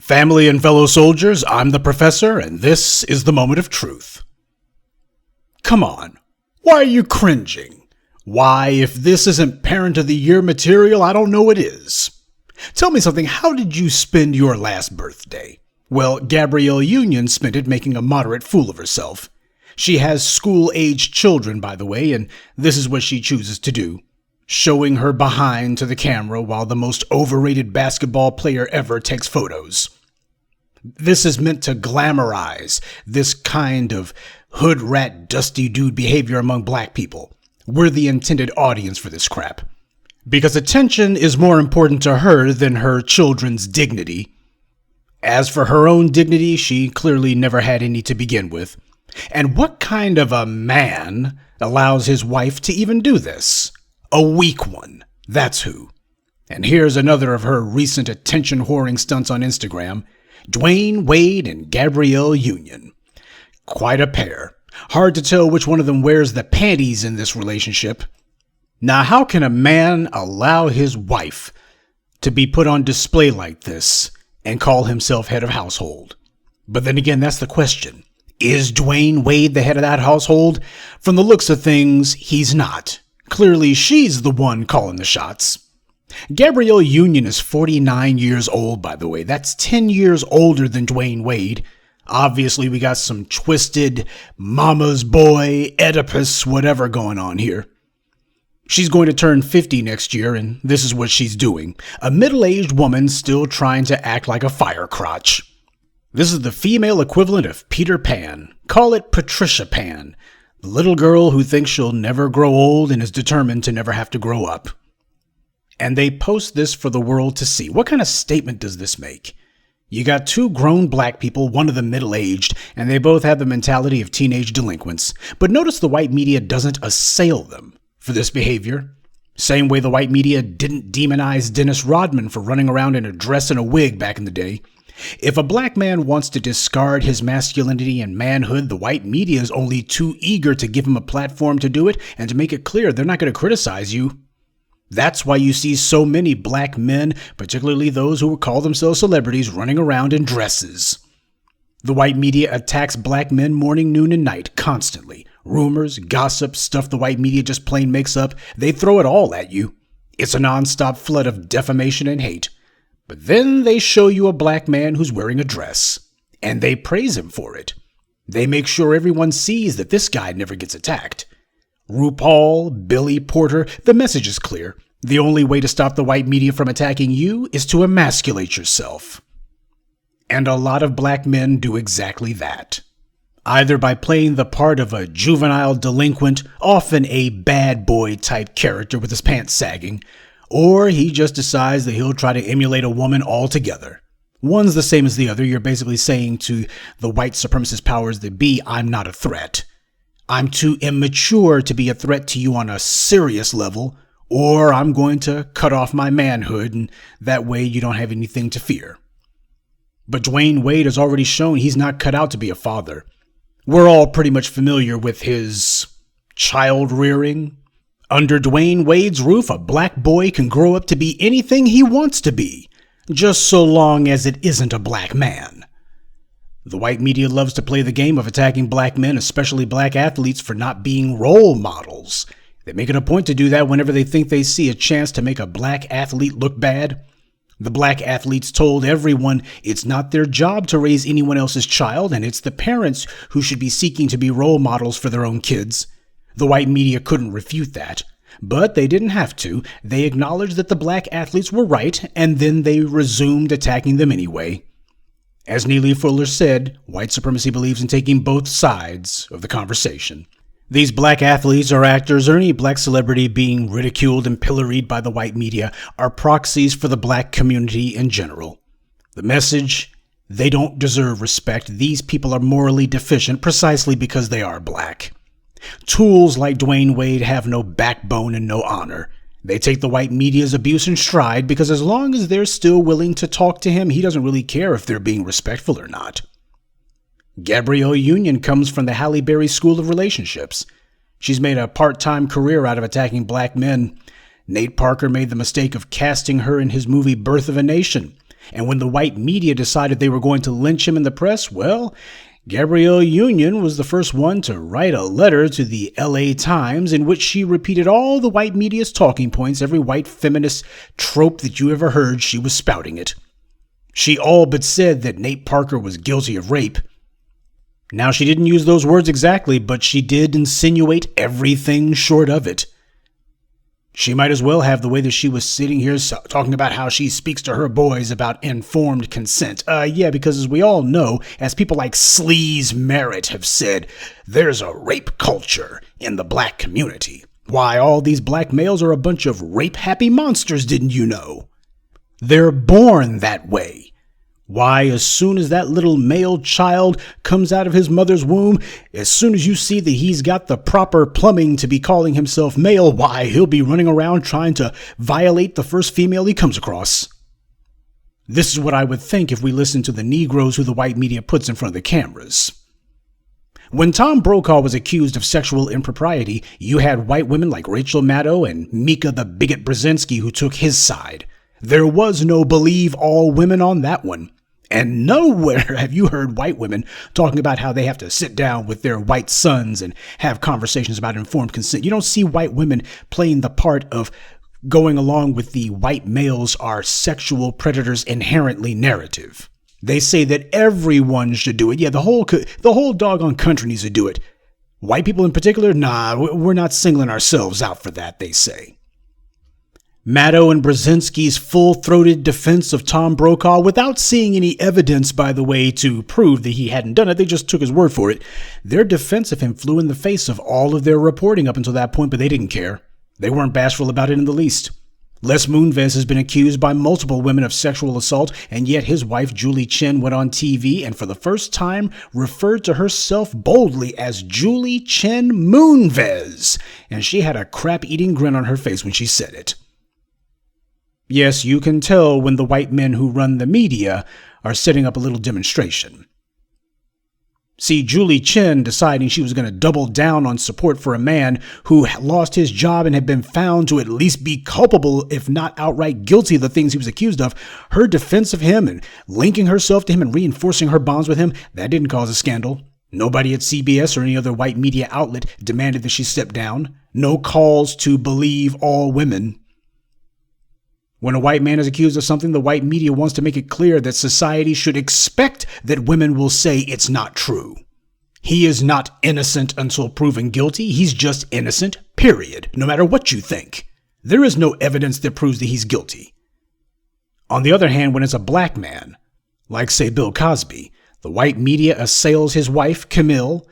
Family and fellow soldiers, I'm the professor, and this is the moment of truth. Come on, why are you cringing? Why, if this isn't Parent of the Year material, I don't know what is. Tell me something, how did you spend your last birthday? Well, Gabrielle Union spent it making a moderate fool of herself. She has school-aged children, by the way, and this is what she chooses to do. Showing her behind to the camera while the most overrated basketball player ever takes photos. This is meant to glamorize this kind of hood rat dusty dude behavior among black people. We're the intended audience for this crap. Because attention is more important to her than her children's dignity. As for her own dignity, she clearly never had any to begin with. And what kind of a man allows his wife to even do this? A weak one, that's who. And here's another of her recent attention-whoring stunts on Instagram. Dwayne Wade and Gabrielle Union. Quite a pair. Hard to tell which one of them wears the panties in this relationship. Now, how can a man allow his wife to be put on display like this and call himself head of household? But then again, that's the question. Is Dwayne Wade the head of that household? From the looks of things, he's not. Clearly, she's the one calling the shots. Gabrielle Union is 49 years old, by the way. That's 10 years older than Dwayne Wade. Obviously, we got some twisted mama's boy, Oedipus, whatever going on here. She's going to turn 50 next year, and this is what she's doing. A middle-aged woman still trying to act like a fire crotch. This is the female equivalent of Peter Pan. Call it Patricia Pan. The little girl who thinks she'll never grow old and is determined to never have to grow up. And they post this for the world to see. What kind of statement does this make? You got two grown black people, one of them middle-aged, and they both have the mentality of teenage delinquents. But notice the white media doesn't assail them for this behavior. Same way the white media didn't demonize Dennis Rodman for running around in a dress and a wig back in the day. If a black man wants to discard his masculinity and manhood, the white media is only too eager to give him a platform to do it and to make it clear they're not going to criticize you. That's why you see so many black men, particularly those who call themselves celebrities, running around in dresses. The white media attacks black men morning, noon, and night constantly. Rumors, gossip, stuff the white media just plain makes up, they throw it all at you. It's a nonstop flood of defamation and hate. But then they show you a black man who's wearing a dress, and they praise him for it. They make sure everyone sees that this guy never gets attacked. RuPaul, Billy Porter, the message is clear. The only way to stop the white media from attacking you is to emasculate yourself. And a lot of black men do exactly that. Either by playing the part of a juvenile delinquent, often a bad boy type character with his pants sagging, or he just decides that he'll try to emulate a woman altogether. One's the same as the other. You're basically saying to the white supremacist powers that be, I'm not a threat. I'm too immature to be a threat to you on a serious level, or I'm going to cut off my manhood, and that way you don't have anything to fear. But Dwayne Wade has already shown he's not cut out to be a father. We're all pretty much familiar with his child rearing. Under Dwayne Wade's roof, a black boy can grow up to be anything he wants to be, just so long as it isn't a black man. The white media loves to play the game of attacking black men, especially black athletes, for not being role models. They make it a point to do that whenever they think they see a chance to make a black athlete look bad. The black athletes told everyone it's not their job to raise anyone else's child, and it's the parents who should be seeking to be role models for their own kids. The white media couldn't refute that, but they didn't have to. They acknowledged that the black athletes were right, and then they resumed attacking them anyway. As Neely Fuller said, white supremacy believes in taking both sides of the conversation. These black athletes or actors or any black celebrity being ridiculed and pilloried by the white media are proxies for the black community in general. The message: they don't deserve respect. These people are morally deficient precisely because they are black. Tools like Dwayne Wade have no backbone and no honor. They take the white media's abuse in stride because as long as they're still willing to talk to him, he doesn't really care if they're being respectful or not. Gabrielle Union comes from the Halle Berry School of Relationships. She's made a part-time career out of attacking black men. Nate Parker made the mistake of casting her in his movie Birth of a Nation. And when the white media decided they were going to lynch him in the press, well, Gabrielle Union was the first one to write a letter to the LA Times in which she repeated all the white media's talking points, every white feminist trope that you ever heard, she was spouting it. She all but said that Nate Parker was guilty of rape. Now, she didn't use those words exactly, but she did insinuate everything short of it. She might as well have the way that she was sitting here talking about how she speaks to her boys about informed consent. Yeah, because as we all know, as people like Sleaze Merritt have said, there's a rape culture in the black community. Why, all these black males are a bunch of rape-happy monsters, didn't you know? They're born that way. Why, as soon as that little male child comes out of his mother's womb, as soon as you see that he's got the proper plumbing to be calling himself male, why, he'll be running around trying to violate the first female he comes across. This is what I would think if we listened to the Negroes who the white media puts in front of the cameras. When Tom Brokaw was accused of sexual impropriety, you had white women like Rachel Maddow and Mika the Bigot Brzezinski who took his side. There was no believe all women on that one. And nowhere have you heard white women talking about how they have to sit down with their white sons and have conversations about informed consent. You don't see white women playing the part of going along with the white males are sexual predators inherently narrative. They say that everyone should do it. Yeah, the whole doggone country needs to do it. White people in particular, nah, we're not singling ourselves out for that, they say. Maddow and Brzezinski's full-throated defense of Tom Brokaw, without seeing any evidence, by the way, to prove that he hadn't done it, they just took his word for it. Their defense of him flew in the face of all of their reporting up until that point, but they didn't care. They weren't bashful about it in the least. Les Moonves has been accused by multiple women of sexual assault, and yet his wife, Julie Chen, went on TV and for the first time referred to herself boldly as Julie Chen Moonves, and she had a crap-eating grin on her face when she said it. Yes, you can tell when the white men who run the media are setting up a little demonstration. See, Julie Chen deciding she was going to double down on support for a man who lost his job and had been found to at least be culpable, if not outright guilty of the things he was accused of, her defense of him and linking herself to him and reinforcing her bonds with him, that didn't cause a scandal. Nobody at CBS or any other white media outlet demanded that she step down. No calls to believe all women. When a white man is accused of something, the white media wants to make it clear that society should expect that women will say it's not true. He is not innocent until proven guilty. He's just innocent, period, no matter what you think. There is no evidence that proves that he's guilty. On the other hand, when it's a black man, like, say, Bill Cosby, the white media assails his wife, Camille,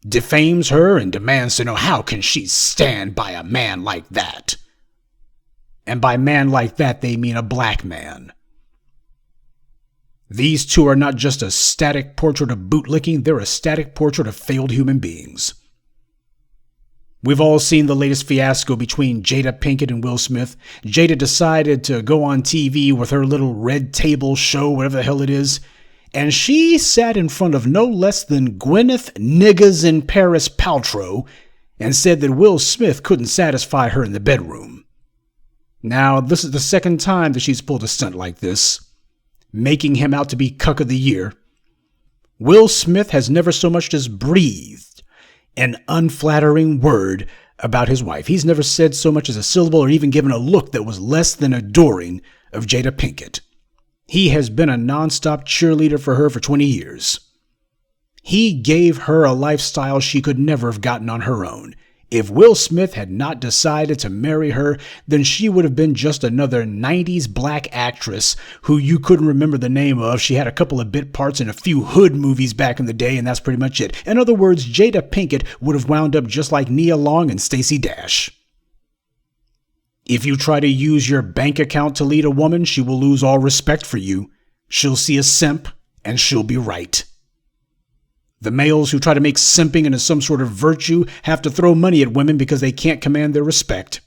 defames her, and demands to know how can she stand by a man like that. And by man like that, they mean a black man. These two are not just a static portrait of bootlicking, they're a static portrait of failed human beings. We've all seen the latest fiasco between Jada Pinkett and Will Smith. Jada decided to go on TV with her little red table show, whatever the hell it is, and she sat in front of no less than Gwyneth Niggas in Paris Paltrow and said that Will Smith couldn't satisfy her in the bedroom. Now, this is the second time that she's pulled a stunt like this, making him out to be cuck of the year. Will Smith has never so much as breathed an unflattering word about his wife. He's never said so much as a syllable or even given a look that was less than adoring of Jada Pinkett. He has been a nonstop cheerleader for her for 20 years. He gave her a lifestyle she could never have gotten on her own. If Will Smith had not decided to marry her, then she would have been just another 90s black actress who you couldn't remember the name of. She had a couple of bit parts in a few hood movies back in the day, and that's pretty much it. In other words, Jada Pinkett would have wound up just like Nia Long and Stacey Dash. If you try to use your bank account to lead a woman, she will lose all respect for you. She'll see a simp, and she'll be right. The males who try to make simping into some sort of virtue have to throw money at women because they can't command their respect.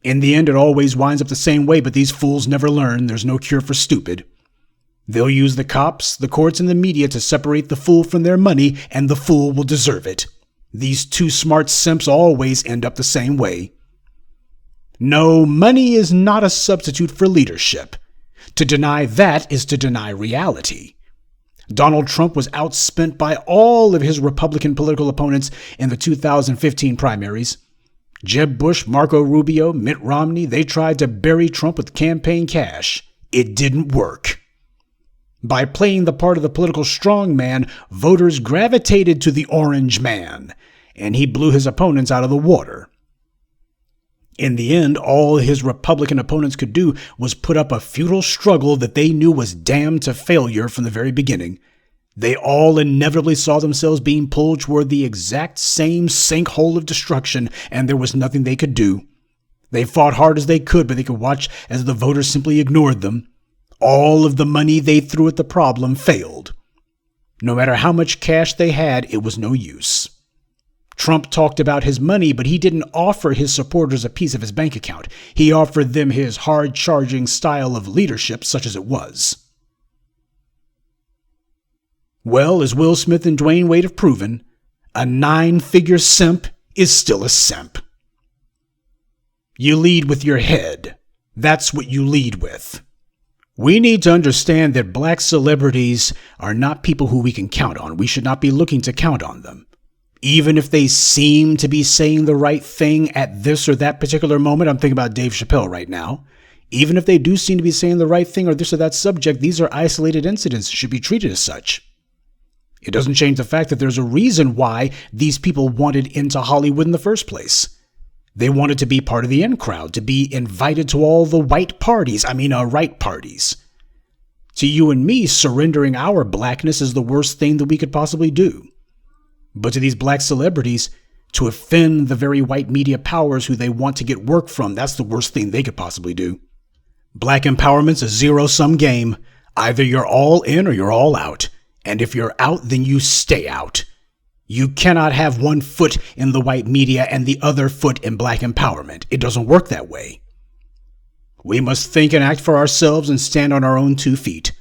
In the end, it always winds up the same way, but these fools never learn. There's no cure for stupid. They'll use the cops, the courts, and the media to separate the fool from their money, and the fool will deserve it. These too smart simps always end up the same way. No, money is not a substitute for leadership. To deny that is to deny reality. Donald Trump was outspent by all of his Republican political opponents in the 2015 primaries. Jeb Bush, Marco Rubio, Mitt Romney, they tried to bury Trump with campaign cash. It didn't work. By playing the part of the political strongman, voters gravitated to the orange man, and he blew his opponents out of the water. In the end, all his Republican opponents could do was put up a futile struggle that they knew was damned to failure from the very beginning. They all inevitably saw themselves being pulled toward the exact same sinkhole of destruction, and there was nothing they could do. They fought hard as they could, but they could watch as the voters simply ignored them. All of the money they threw at the problem failed. No matter how much cash they had, it was no use. Trump talked about his money, but he didn't offer his supporters a piece of his bank account. He offered them his hard-charging style of leadership, such as it was. Well, as Will Smith and Dwayne Wade have proven, a 9-figure simp is still a simp. You lead with your head. That's what you lead with. We need to understand that black celebrities are not people who we can count on. We should not be looking to count on them. Even if they seem to be saying the right thing at this or that particular moment, I'm thinking about Dave Chappelle right now. Even if they do seem to be saying the right thing or this or that subject, these are isolated incidents, should be treated as such. It doesn't change the fact that there's a reason why these people wanted into Hollywood in the first place. They wanted to be part of the in crowd, to be invited to all the right parties. To you and me, surrendering our blackness is the worst thing that we could possibly do. But to these black celebrities, to offend the very white media powers who they want to get work from, that's the worst thing they could possibly do. Black empowerment's a zero-sum game. Either you're all in or you're all out. And if you're out, then you stay out. You cannot have one foot in the white media and the other foot in black empowerment. It doesn't work that way. We must think and act for ourselves and stand on our own 2 feet.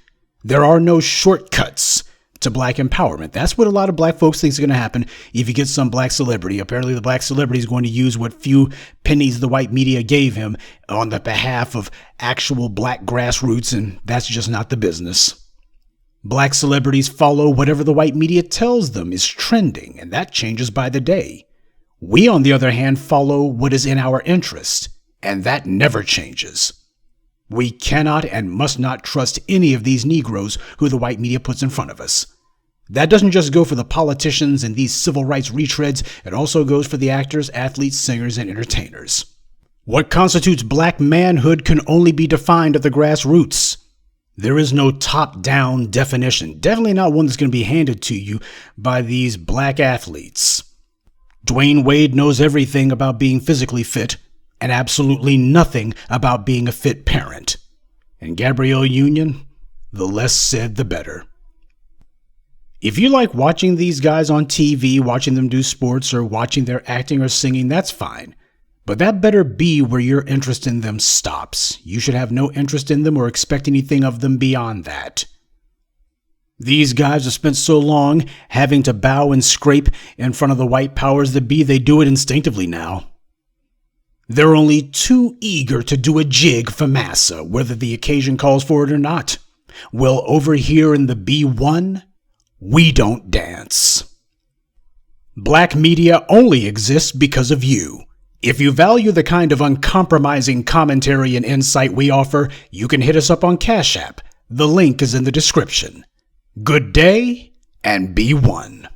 There are no shortcuts to black empowerment. That's what a lot of black folks think is going to happen if you get some black celebrity. Apparently the black celebrity is going to use what few pennies the white media gave him on the behalf of actual black grassroots, and that's just not the business. Black celebrities follow whatever the white media tells them is trending, and that changes by the day. We, on the other hand, follow what is in our interest, and that never changes. We cannot and must not trust any of these Negroes who the white media puts in front of us. That doesn't just go for the politicians and these civil rights retreads, it also goes for the actors, athletes, singers, and entertainers. What constitutes black manhood can only be defined at the grassroots. There is no top-down definition, definitely not one that's going to be handed to you by these black athletes. Dwayne Wade knows everything about being physically fit and absolutely nothing about being a fit parent. And Gabrielle Union, the less said, the better. If you like watching these guys on TV, watching them do sports, or watching their acting or singing, that's fine. But that better be where your interest in them stops. You should have no interest in them or expect anything of them beyond that. These guys have spent so long having to bow and scrape in front of the white powers that be, they do it instinctively now. They're only too eager to do a jig for massa, whether the occasion calls for it or not. Well, over here in the B1, we don't dance. Black media only exists because of you. If you value the kind of uncompromising commentary and insight we offer, you can hit us up on Cash App. The link is in the description. Good day, and be one.